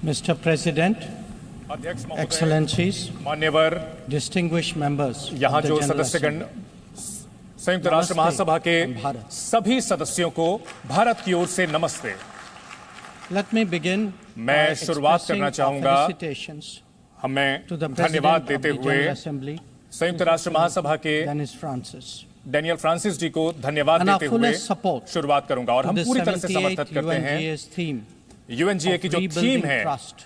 Mr. President, अध्यक्ष Excellencies, मान्यवर distinguished members यहाँ of the जो General सदस्यगण Assembly, संयुक्त राष्ट्र महासभा के भारत। सभी सदस्यों को भारत की ओर से नमस्ते। let me begin मैं by शुरुआत expressing करना our चाहूंगा felicitations हमें to the धन्यवाद President of देते the हुए General Assembly, संयुक्त राष्ट्र महासभा के Dennis Francis, डैनियल फ्रांसिस जी को धन्यवाद and our देते हुए fullest support शुरुआत करूंगा और to हम the पूरी तरह से 78th समर्थन करते हैं UNGA's theme यूएनजीए की of जो थीम rebuilding है trust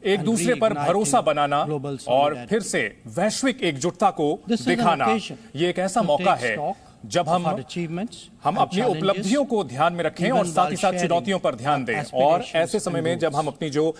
एक and दूसरे पर reigniting भरोसा बनाना global और solidarity. फिर से वैश्विक एकजुटता को This is an दिखाना, occasion ये एक ऐसा to मौका take है stock जब of our achievements हम and अपनी challenges, उपलब्धियों को ध्यान में रखें even और साथ ही while साथ sharing चुनौतियों पर ध्यान दें our और aspirations ऐसे समय and में जब हम goals. अपनी जो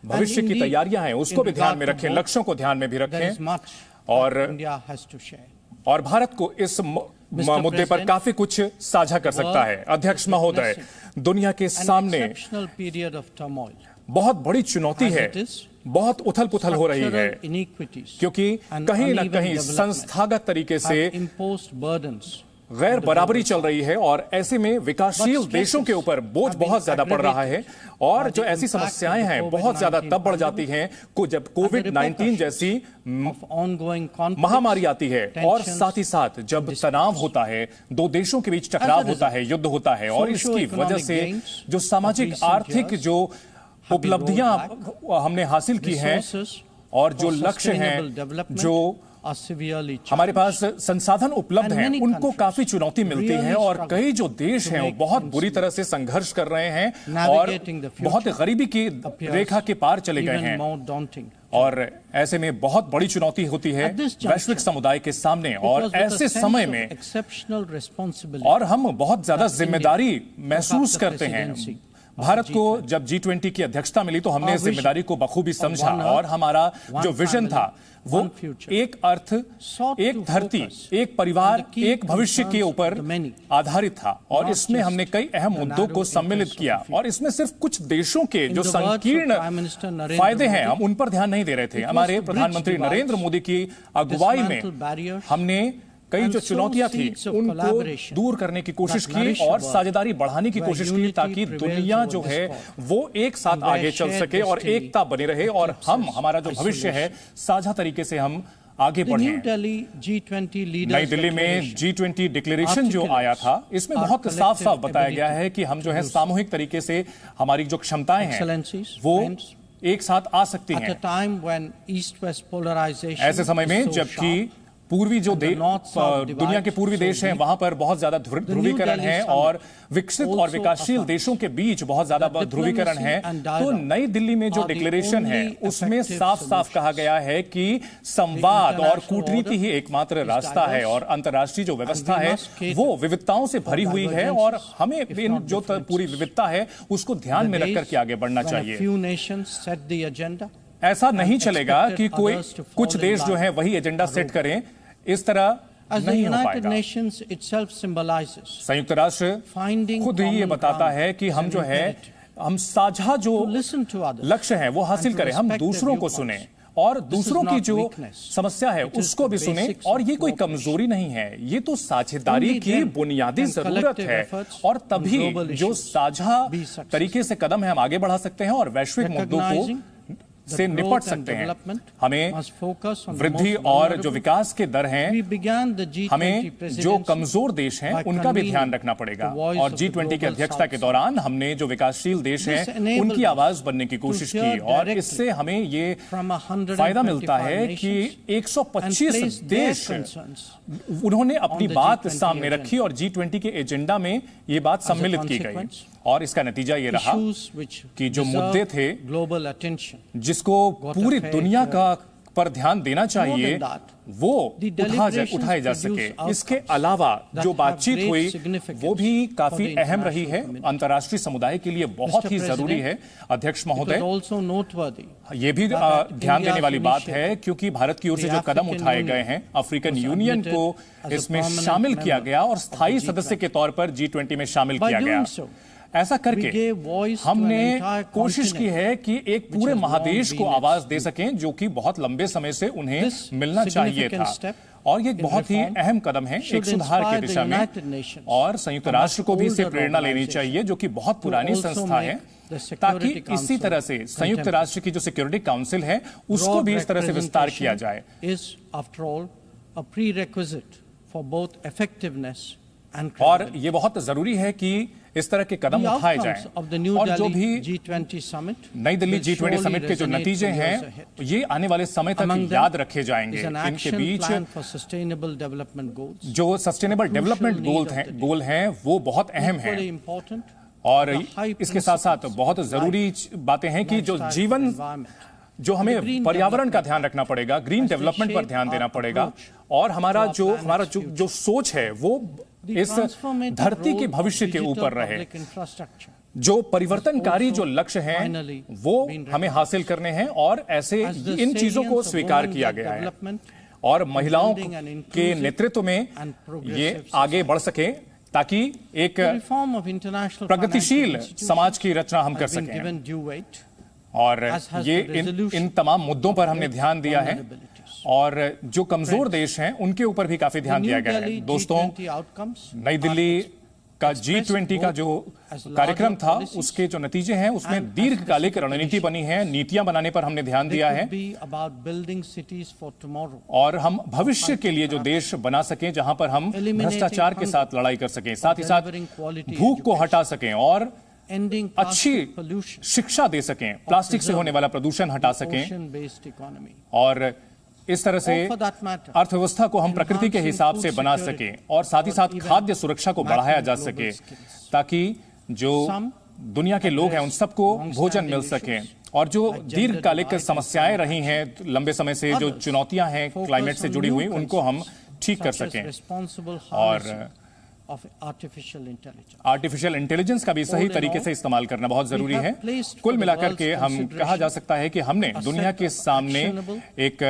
भविष्य की indeed, तैयारियां हैं उसको in भी ध्यान में regard to रखें, both, लक्ष्यों को ध्यान में भी there is रखें much और that India has to share. और भारत को इस मुद्दे पर काफी कुछ साझा कर सकता है। अध्यक्ष महोदय, दुनिया के An सामने exceptional period of turmoil, बहुत बड़ी चुनौती as है, it is, बहुत उथल पुथल हो रही है structural iniquities क्योंकि and कहीं न uneven कहीं development संस्थागत तरीके से have imposed burdens गैर बराबरी चल रही है और ऐसे में विकासशील But देशों के ऊपर बोझ have बहुत been ज्यादा पड़ रहा है और by जो the ऐसी impact समस्याएं of the हैं बहुत ज्यादा COVID-19 तब बढ़ जाती हैं जब कोविड-19 जैसी of ongoing conflicts, महामारी आती है और tensions, साथ ही साथ जब तनाव होता है, दो देशों के बीच टकराव As a होता है, युद्ध होता है और इसकी socio-economic वजह से gains जो सामाजिक of recent आर्थिक years जो been उपलब्धियां rolled हमने हासिल की हैं resources और जो for लक्ष्य हैं sustainable development जो are severely हमारे challenged. पास संसाधन उपलब्ध And हैं many उनको countries काफी चुनौती मिलती really है और struggle कई जो देश to हैं वो make बहुत ends बुरी meet. तरह से संघर्ष कर रहे हैं और Navigating the future बहुत गरीबी की appears रेखा के पार चले गए even हैं more daunting. और ऐसे में बहुत बड़ी चुनौती होती है At this juncture, वैश्विक समुदाय के सामने और Because with a ऐसे sense समय of में exceptional responsibility, और हम बहुत ज्यादा that जिम्मेदारी India महसूस took up the करते हैं। presidency भारत of को G20 जब G20 की अध्यक्षता मिली तो हमने Our इस जिम्मेदारी को बखूबी समझा one earth, और हमारा one जो विजन family, था वो one future, एक अर्थ, sought एक to धरती, focus एक परिवार, on the key एक भविष्य के concerns ऊपर of the many, आधारित था और not इसमें just हमने कई अहम the मुद्दों को narrow सम्मिलित interests of किया the few. और इसमें सिर्फ कुछ देशों के In जो the words of संकीर्ण Prime Minister Narendra फायदे हैं Modi, हम उन पर ध्यान नहीं दे रहे थे। it was हमारे to bridge प्रधानमंत्री divides, नरेंद्र मोदी की अगुवाई dismantle में barriers, हमने कई and जो sow चुनौतियां थी seeds of उनको collaboration दूर करने की कोशिश that की nourish a और world साझेदारी बढ़ाने की where कोशिश की unity ताकि prevails दुनिया over जो है discord, वो एक साथ and where आगे चल shared सके और destiny एकता बनी रहे और हम eclipses हमारा जो भविष्य है साझा तरीके से हम आगे The New बढ़े। Delhi G20 leaders नई दिल्ली में declaration G20 डिक्लेरेशन जो आया था इसमें our बहुत साफ साफ collective बताया गया ability है कि हम जो है to सामूहिक तरीके से हमारी जो क्षमताएं हैं Excellencies, वो friends, एक साथ आ सकती at a हैं time when East-West polarization ऐसे समय में is so जबकि sharp, पूर्वी जो and the north-south दुनिया के पूर्वी divide देश so हैं deep, वहां पर बहुत ज्यादा ध्रुवीकरण Delhi है summit और विकसित और also विकासशील affirms देशों के बीच बहुत ज्यादा that ध्रुवीकरण है। diplomacy and तो dialogue नई दिल्ली में जो are the डिक्लेरेशन है only उसमें effective साफ साफ कहा solutions. गया है कि संवाद और international कूटनीति ही order एकमात्र is रास्ता है diverse, और अंतर्राष्ट्रीय जो व्यवस्था we है must cater वो विविधताओं से भरी हुई है divergences, और हमें if इन not जो differences. पूरी विविधता है उसको ध्यान The में रख days करके आगे बढ़ना when a चाहिए। few nations set the agenda, ऐसा नहीं चलेगा expected कि कोई others to fall कुछ in देश जो line. है वही एजेंडा सेट करें, इस तरह as the नहीं हो United पाएगा। Nations itself symbolizes, संयुक्त राष्ट्र finding खुद ही ये common बताता ground है कि is हम an जो है imperative. हम साझा जो To listen to others लक्ष्य है वो हासिल and to करें, हम respect their दूसरों को viewpoints. सुने और दूसरों की not जो weakness. समस्या है It is उसको the भी सुने basics और of ये कोई cooperation. कमजोरी नहीं है, ये तो साझेदारी Only की then बुनियादी can जरूरत collective है efforts और on तभी global जो issues साझा be successful. तरीके से कदम है हम आगे बढ़ा सकते हैं और वैश्विक मुद्दों को recognizing से that निपट growth and सकते हैं। development हमें must focus on the वृद्धि most और जो vulnerable. विकास के दर हैं We began the G20 हमें जो presidency कमजोर देश हैं by उनका भी ध्यान convening रखना पड़ेगा the voice और of the G20 की global अध्यक्षता के South. दौरान हमने जो विकासशील देश This हैं enabled उनकी us आवाज बनने की कोशिश to की hear और directly इससे हमें ये from 125 फायदा मिलता है nations कि and 125 place their देश concerns उन्होंने अपनी the बात G20 सामने रखी और G20 के एजेंडा में ये बात सम्मिलित की गई consequence, और इसका नतीजा ये रहा issues which कि जो deserve मुद्दे थे global attention जिसको got पूरी a fair दुनिया hearing. का पर ध्यान देना चाहिए than that, वो the उठाए जा deliberations सके। produce इसके outcomes अलावा that जो have बातचीत great हुई significance वो भी काफी for the अहम रही है, international community. अंतर्राष्ट्रीय समुदाय के लिए बहुत Mr. ही जरूरी है। President, अध्यक्ष It was महोदय, also noteworthy ये भी that ध्यान देने India's वाली बात है initiative, क्योंकि भारत की ओर से the जो कदम African उठाए Union गए हैं, अफ्रीकन was यूनियन admitted को as a इसमें permanent शामिल किया member गया और of the स्थायी G20. सदस्य के तौर पर G20 में शामिल By किया गया। doing so, ऐसा we करके gave voice to an हमने entire कोशिश की continent है कि एक पूरे has long महादेश को been आवाज its दे सकें जो कि बहुत लंबे समय से उन्हें This मिलना चाहिए significant था step और ये एक बहुत ही अहम कदम है एक सुधार की दिशा में, और संयुक्त राष्ट्र को भी इससे प्रेरणा लेनी चाहिए, जो कि बहुत पुरानी संस्था है, ताकि इसी तरह से संयुक्त राष्ट्र की जो सिक्योरिटी काउंसिल है उसको भी इस तरह से विस्तार किया जाए। और ये बहुत जरूरी है कि इस तरह के कदम उठाए जाएं, और जो भी नई दिल्ली G20 समिट के जो नतीजे हैं ये आने वाले समय तक याद रखे जाएंगे। इनके बीच जो सस्टेनेबल डेवलपमेंट गोल हैं वो बहुत अहम हैं, और इसके साथ साथ बहुत जरूरी बातें हैं कि जो हमें पर्यावरण का ध्यान रखना पड़ेगा, ग्रीन डेवलपमेंट पर ध्यान देना पड़ेगा, और हमारा जो सोच है वो इस धरती के भविष्य के ऊपर रहे। जो परिवर्तनकारी जो लक्ष्य हैं वो हमें हासिल करने हैं, और ऐसे इन चीजों को स्वीकार किया गया है, और महिलाओं के नेतृत्व में ये आगे बढ़ सके, ताकि एक प्रगतिशील समाज की रचना हम कर सकें। और ये इन तमाम मुद्दों पर हमने ध्यान दिया है, और जो कमजोर देश हैं उनके ऊपर भी काफी ध्यान दिया गया है। दोस्तों, नई दिल्ली का G20 का जो कार्यक्रम था उसके जो नतीजे हैं उसमें दीर्घकालिक रणनीति बनी है, नीतियां बनाने पर हमने ध्यान दिया है, और हम भविष्य के लिए जो देश बना सकें जहां पर हम भ्रष्टाचार के साथ लड़ाई कर सकें, साथ ही साथ भूख को हटा सकें और अच्छी शिक्षा दे सकें, प्लास्टिक से होने वाला प्रदूषण हटा सकें, और इस तरह से अर्थव्यवस्था को हम प्रकृति के हिसाब से बना सकें, और साथ ही साथ खाद्य सुरक्षा को बढ़ाया जा सके, ताकि जो दुनिया के लोग हैं उन सबको भोजन मिल सके, और जो दीर्घकालिक समस्याएं रही हैं लंबे समय से, जो चुनौतियां हैं क्लाइमेट से जुड़ी हुई, उनको हम ठीक कर सकें। और आर्टिफिशियल इंटेलिजेंस का भी सही तरीके से इस्तेमाल करना बहुत जरूरी है। कुल मिलाकर के हम कहा जा सकता है कि हमने दुनिया के सामने एक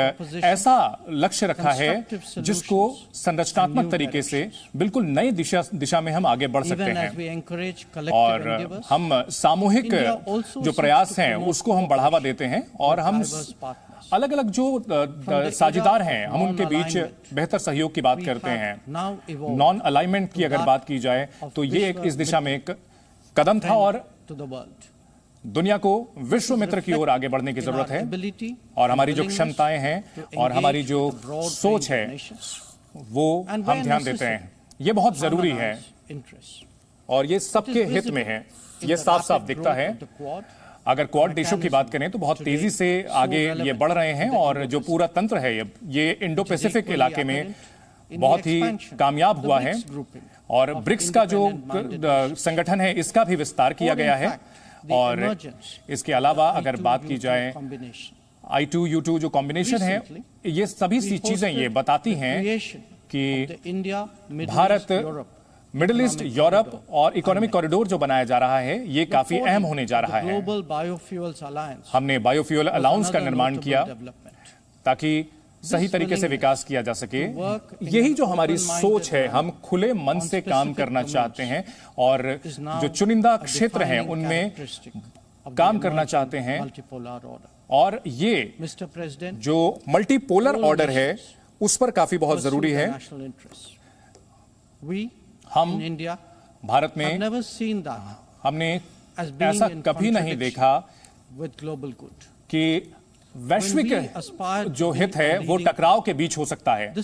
ऐसा लक्ष्य रखा है जिसको संरचनात्मक तरीके से बिल्कुल नई दिशा में हम आगे बढ़ सकते हैं, और हम सामूहिक जो प्रयास हैं उसको हम बढ़ावा देते हैं, और हम अलग अलग जो साझेदार हैं हम उनके बीच बेहतर सहयोग की बात करते हैं। नॉन अलाइनमेंट की अगर बात की जाए तो ये इस दिशा में एक कदम था, और दुनिया को विश्व मित्र की ओर आगे बढ़ने की जरूरत है, और हमारी जो क्षमताएं हैं और हमारी जो सोच है वो हम ध्यान देते हैं। ये बहुत जरूरी है, और ये सबके हित में है, ये साफ साफ दिखता है। अगर क्वाड देशों की बात करें तो बहुत तेजी से आगे ये बढ़ रहे हैं, और जो पूरा तंत्र है ये इंडो पैसिफिक इलाके में बहुत ही कामयाब हुआ है, और ब्रिक्स का जो संगठन है इसका भी विस्तार किया गया है। और इसके अलावा अगर बात की जाए I2U2 जो कॉम्बिनेशन है, ये सभी सी चीजें ये बताती हैं कि भारत, मिडिल ईस्ट, यूरोप और इकोनॉमिक कॉरिडोर जो बनाया जा रहा है ये काफी अहम होने जा रहा है। हमने बायोफ्यूल अलाउंस का निर्माण किया ताकि सही तरीके से विकास किया जा सके। यही जो हमारी सोच है, हम खुले मन से काम करना चाहते हैं, और जो चुनिंदा क्षेत्र हैं उनमें काम करना चाहते हैं, और ये जो मल्टीपोलर ऑर्डर है उस पर काफी बहुत जरूरी है। हम भारत में हमने ऐसा कभी नहीं देखा कि वैश्विक जो हित है वो टकराव के बीच हो सकता है।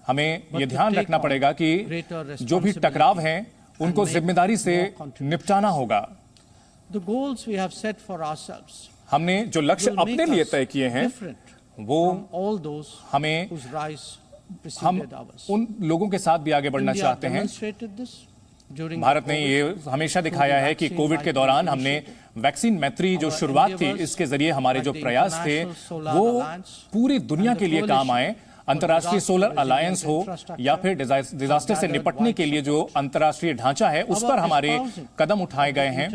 हमें ये ध्यान रखना पड़ेगा कि जो भी टकराव हैं उनको जिम्मेदारी से निपटाना होगा। हमने जो लक्ष्य अपने लिए तय किए हैं वो हम उन लोगों के साथ भी आगे बढ़ना चाहते हैं। भारत ने ये हमेशा दिखाया है कि कोविड के दौरान हमने वैक्सीन मैत्री जो शुरुआत थी, इसके जरिए हमारे जो प्रयास थे वो पूरी दुनिया के लिए काम आए। अंतर्राष्ट्रीय सोलर अलायंस हो या फिर डिजास्टर से निपटने के लिए जो अंतर्राष्ट्रीय ढांचा है उस पर हमारे कदम उठाए गए हैं,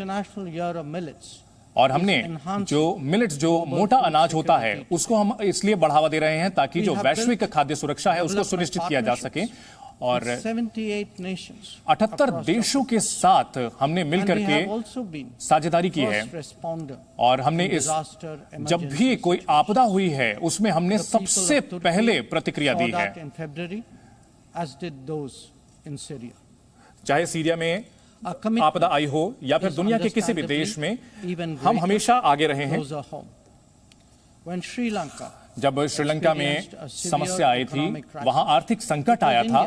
और हमने जो मिलेट्स, जो मोटा अनाज होता है, उसको हम इसलिए बढ़ावा दे रहे हैं ताकि जो वैश्विक खाद्य सुरक्षा है उसको सुनिश्चित किया जा सके। और 78 nations 78 देशों के साथ हमने मिलकर and we के have also been साझेदारी की है first responder और हमने in इस disaster जब भी कोई आपदा हुई है उसमें हमने सबसे पहले प्रतिक्रिया दी है, in February, as did those in Syria. चाहे सीरिया में Our commitment आपदा आई हो या फिर is दुनिया के किसी भी देश में even हम greater हमेशा आगे रहे हैं। closer home. When Sri Lanka जब श्रीलंका में experienced a severe समस्या आई थी, economic crisis, वहां आर्थिक संकट आया था,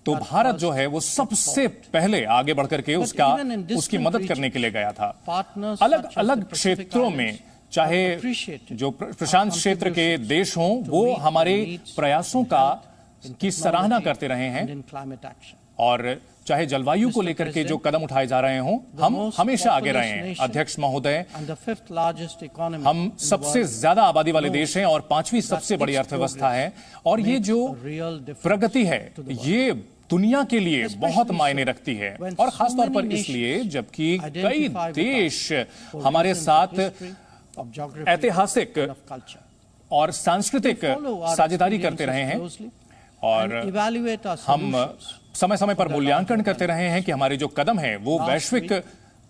तो that भारत was जो है वो सबसे पहले आगे बढ़कर के उसका even in distant उसकी मदद करने के लिए गया था। partners अलग such as अलग the Pacific क्षेत्रों में Islands चाहे appreciated जो प्रशांत क्षेत्र के देश हों वो meet हमारे the needs प्रयासों in का health, in की सराहना technology, करते रहे हैं and in climate action. और चाहे जलवायु को Mr. लेकर के जो President, कदम उठाए जा रहे हों the हम most हमेशा आगे रहे populous हैं। nation अध्यक्ष महोदय, And the fifth largest economy हम in the सबसे world ज्यादा आबादी वाले देश हैं और पांचवी सबसे बड़ी its अर्थव्यवस्था है और ये makes जो a real difference प्रगति है to the world. ये दुनिया के लिए Especially बहुत मायने so रखती है when और so खासतौर पर many इसलिए nations जबकि कई identify with देश for हमारे reasons of साथ history, of geography, ऐतिहासिक and of culture. और सांस्कृतिक Follow our साझेदारी करते रहे हैं experiences closely और and evaluate our हम solutions. समय समय पर मूल्यांकन करते रहे हैं कि हमारे जो कदम हैं वो Last वैश्विक week,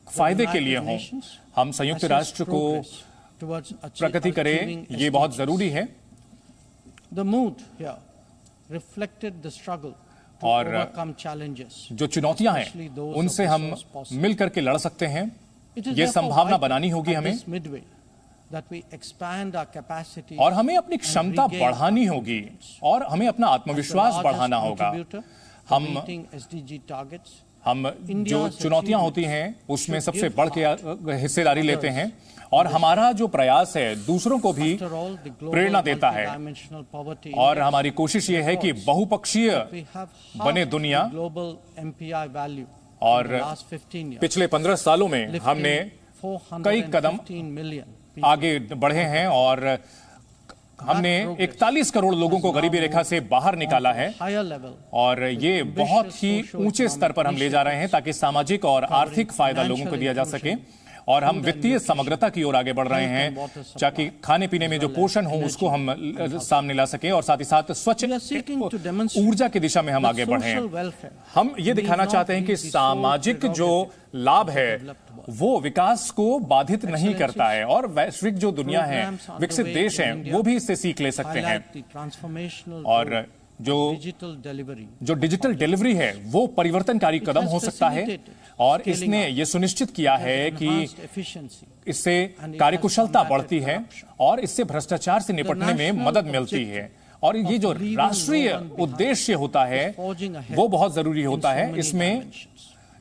फायदे the के लिए United हों। Nations हम संयुक्त assessed राष्ट्र को progress towards प्रगति करें, achieving ये बहुत SDGs. जरूरी है The mood here reflected the struggle to और overcome challenges. जो चुनौतियां especially हैं those उनसे of the हम source possible. मिल करके लड़ सकते हैं। It is ये therefore संभावना vital बनानी होगी at हमें this midway that we expand our capacity और हमें अपनी क्षमता regain बढ़ानी होगी और हमें अपना आत्मविश्वास as the largest बढ़ाना होगा। contributor to हम meeting SDG targets. हम India's जो चुनौतियां होती हैं उसमें should सबसे give बढ़ के हिस्सेदारी लेते हैं और हमारा जो प्रयास है दूसरों को भी After all, the global प्रेरणा देता है multidimensional poverty और index हमारी कोशिश ये है कि बहुपक्षीय we have बने halved दुनिया the global MPI value और in the last 15 years, पिछले 15 सालों में lifting हमने कई कदम 415 million people. आगे बढ़े हैं और हमने 41 करोड़ लोगों को गरीबी रेखा से बाहर निकाला है higher level और ये बहुत ही ऊंचे स्तर पर हम ले जा रहे हैं ताकि सामाजिक और आर्थिक फायदा लोगों को दिया जा सके और हम वित्तीय समग्रता की ओर आगे बढ़ रहे हैं ताकि खाने पीने में जो पोषण हो उसको हम सामने ला सकें और साथ ही साथ स्वच्छ We are seeking to demonstrate ऊर्जा की दिशा में हम आगे बढ़े social हैं। welfare हम ये need दिखाना not चाहते हैं be कि the sole सामाजिक जो लाभ है वो विकास को बाधित नहीं करता है और वैश्विक जो दुनिया है Programs विकसित underway देश in हैं India वो भी इससे सीख ले सकते हैं highlight the transformational और role जो of digital delivery. जो डिजिटल डिलीवरी है वो परिवर्तनकारी कदम हो सकता है और इसने ये सुनिश्चित किया है कि Enhanced efficiency. इससे कार्यकुशलता बढ़ती है और इससे भ्रष्टाचार से निपटने में मदद मिलती है और ये जो राष्ट्रीय उद्देश्य होता है वो बहुत जरूरी होता है।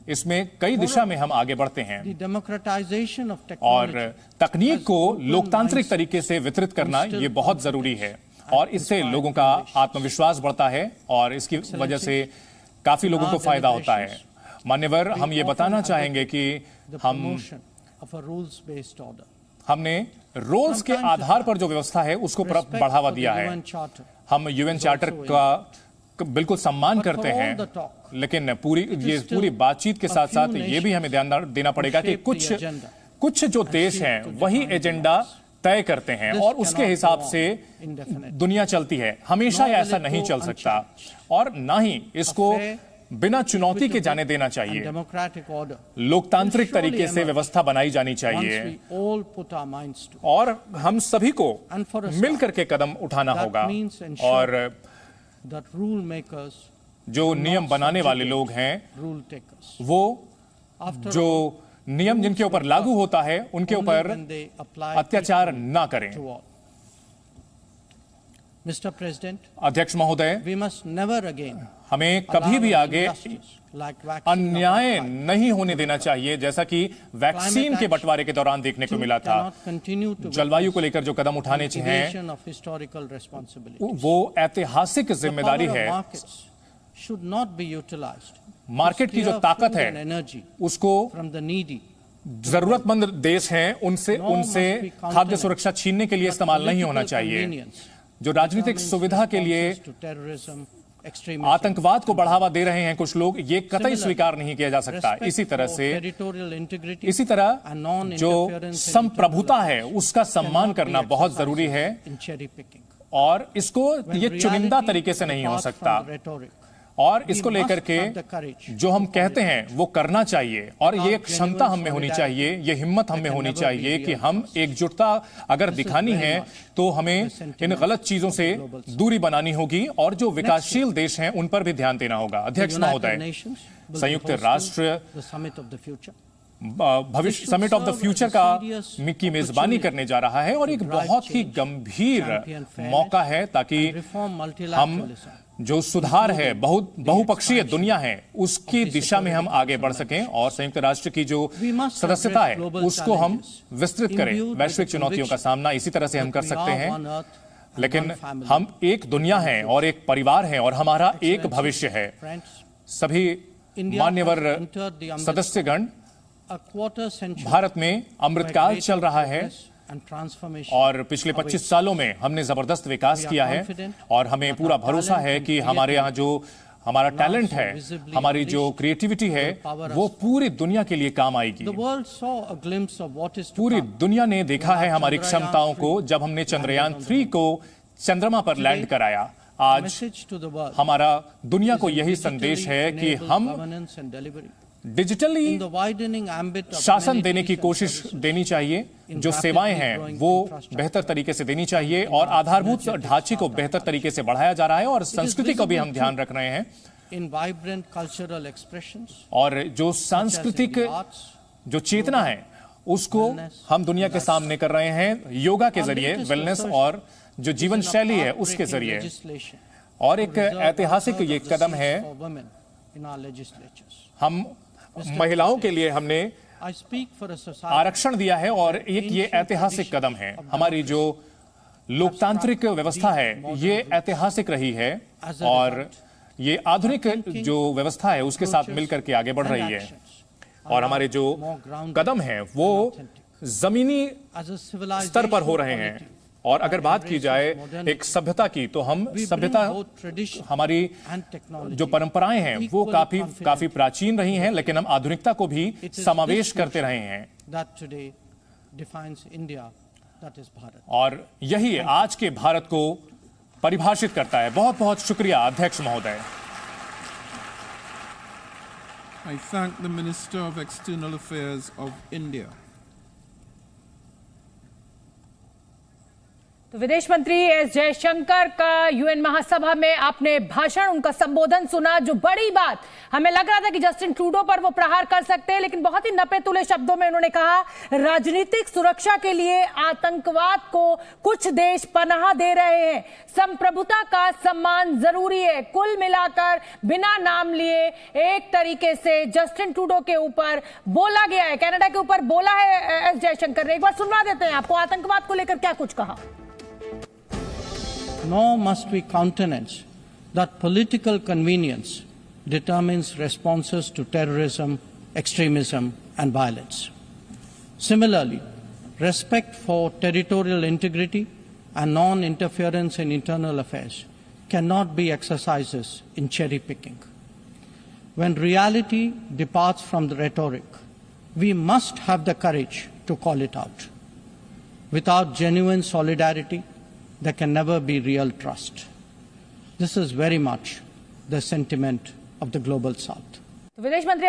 इसमें कई दिशा में हम आगे बढ़ते हैं The democratization of और technology तकनीक को लोकतांत्रिक तरीके से वितरित करना ये बहुत जरूरी है और इससे लोगों का आत्मविश्वास बढ़ता है और इसकी वजह से काफी लोगों को फायदा होता है। मान्यवर, हम ये बताना चाहेंगे कि the हम promotion of a rules-based order. हमने रोल्स के आधार पर जो व्यवस्था है उसको Respect बढ़ावा for the दिया है। UN Charter. हम यूएन चार्टर का बिल्कुल सम्मान करते for all हैं the talk, लेकिन पूरी still बातचीत के a साथ साथ few ये भी हमें ध्यान देना पड़ेगा कि shape the agenda कुछ जो देश हैं वही एजेंडा तय करते हैं This और उसके cannot हिसाब go on से indefinitely. दुनिया चलती है। हमेशा Nor will ऐसा it नहीं go चल सकता unchanged. और ना ही इसको A fair, बिना चुनौती के जाने देना and चाहिए। democratic order. लोकतांत्रिक will surely तरीके से emerge व्यवस्था बनाई जानी Once चाहिए we all put our minds to it. और हम सभी को And for a start, मिल करके कदम उठाना that होगा means ensure और that rule makers, जो नियम बनाने वाले लोग हैं rule takers. वो After जो all, नियम जिनके ऊपर लागू होता है उनके only ऊपर when they apply अत्याचार equally ना करें। to all. Mr. President, अध्यक्ष महोदय, we must never again हमें कभी भी allow आगे injustice like vaccine अन्याय apartheid नहीं होने देना चाहिए जैसा कि वैक्सीन के बंटवारे के दौरान देखने को मिला था। cannot continue to जलवायु को लेकर जो कदम उठाने हैं evasion of historical responsibility. वो ऐतिहासिक The जिम्मेदारी power of है। markets should not be utilized to market की जो steer ताकत food and है energy उसको from the needy. जरूरतमंद देश हैं उनसे Nor must उनसे be countenanced खाद्य सुरक्षा छीनने के लिए इस्तेमाल नहीं होना Political चाहिए। convenience जो राजनीतिक determines सुविधा के लिए responses to terrorism, extremism, आतंकवाद को बढ़ावा दे रहे हैं कुछ लोग, ये कतई Similarly, स्वीकार नहीं किया जा सकता। respect इसी तरह for से territorial integrity इसी तरह and जो non-interference in संप्रभुता है उसका cannot सम्मान be करना बहुत जरूरी है exercised in cherry picking. और इसको When ये चुनिंदा reality तरीके से नहीं हो departs सकता from rhetoric, और इसको लेकर के जो हम कहते हैं वो करना चाहिए, और ये क्षमता हम में होनी चाहिए, ये हिम्मत हम में होनी चाहिए कि हम एकजुटता अगर दिखानी है तो हमें इन गलत चीजों से दूरी बनानी होगी और जो विकासशील देश हैं उन पर भी ध्यान देना होगा। अध्यक्ष महोदय, संयुक्त राष्ट्र भविष्य समिट ऑफ द फ्यूचर की मेजबानी करने जा रहा है और एक बहुत ही गंभीर मौका है ताकि हम जो सुधार है, बहुपक्षीय दुनिया है, उसकी दिशा में हम आगे बढ़ सकें और संयुक्त राष्ट्र की जो सदस्यता है उसको हम विस्तृत करें। वैश्विक चुनौतियों का सामना इसी तरह से हम कर सकते हैं, लेकिन हम एक दुनिया है और एक परिवार है और हमारा एक भविष्य है। सभी मान्यवर सदस्यगण, भारत में अमृतकाल चल रहा है और पिछले 25 सालों में हमने जबरदस्त विकास किया है और हमें पूरा भरोसा है कि हमारे यहाँ जो हमारा टैलेंट है, हमारी जो क्रिएटिविटी है, वो पूरी दुनिया के लिए काम आएगी। पूरी दुनिया ने देखा है हमारी क्षमताओं को जब हमने चंद्रयान 3 को चंद्रमा पर लैंड कराया। आज हमारा दुनिया को यही संदेश है कि हम डिजिटली शासन देने की कोशिश देनी चाहिए, जो सेवाएं हैं वो बेहतर तरीके से देनी चाहिए और आधारभूत ढांचे को बेहतर तरीके से बढ़ाया जा रहा है और संस्कृति को भी हम ध्यान रख रहे हैं। और जो सांस्कृतिक जो चेतना है उसको हम दुनिया के सामने कर रहे हैं योगा के जरिए, वेलनेस और जो जीवन शैली है उसके जरिए। और एक ऐतिहासिक ये कदम है, हम महिलाओं के लिए हमने आरक्षण दिया है और एक ये ऐतिहासिक कदम है। हमारी जो लोकतांत्रिक व्यवस्था है ये ऐतिहासिक रही है और ये आधुनिक जो व्यवस्था है उसके साथ मिलकर के आगे बढ़ रही है और हमारे जो कदम हैं वो जमीनी स्तर पर हो रहे हैं। और अगर बात की जाए एक सभ्यता की, तो हम सभ्यता, हमारी जो परंपराएं हैं वो काफी प्राचीन रही हैं, लेकिन हम आधुनिकता को भी समावेश करते रहे हैं और यही आज के भारत को परिभाषित करता है। बहुत बहुत शुक्रिया अध्यक्ष महोदय। I thank the Minister of External Affairs of India. तो विदेश मंत्री एस जयशंकर का यूएन महासभा में आपने भाषण, उनका संबोधन सुना। जो बड़ी बात, हमें लग रहा था कि जस्टिन ट्रूडो पर वो प्रहार कर सकते हैं, लेकिन बहुत ही नपे तुले शब्दों में उन्होंने कहा राजनीतिक सुरक्षा के लिए आतंकवाद को कुछ देश पनाह दे रहे हैं, संप्रभुता का सम्मान जरूरी है। कुल मिलाकर बिना नाम लिए एक तरीके से जस्टिन ट्रूडो के ऊपर बोला गया है, कनाडा के ऊपर बोला है एस जयशंकर ने। एक बार सुनवा देते हैं आपको, आतंकवाद को लेकर क्या कुछ कहा। Nor must we countenance that political convenience determines responses to terrorism, extremism, and violence. Similarly, respect for territorial integrity and non-interference in internal affairs cannot be exercises in cherry-picking. When reality departs from the rhetoric, we must have the courage to call it out. Without genuine solidarity, there can never be real trust. This is very much the sentiment of the global South. विदेश मंत्री